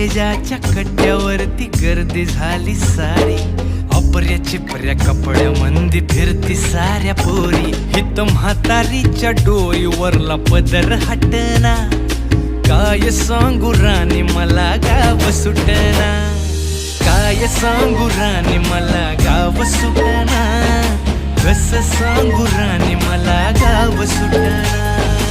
स्टेजाच्या कट्ट्यावरती गर्दी झाली सारी, अपर्या चिपऱ्या कपड्या मंदी फिरती साऱ्या पोरी. हित म्हातारीच्या डोईवरला पदर हटना, काय सांगू राणी मला गाव सुटना. काय सांगू राणी मला गाव सुटना, कसं सांगू राणी मला गाव सुटना.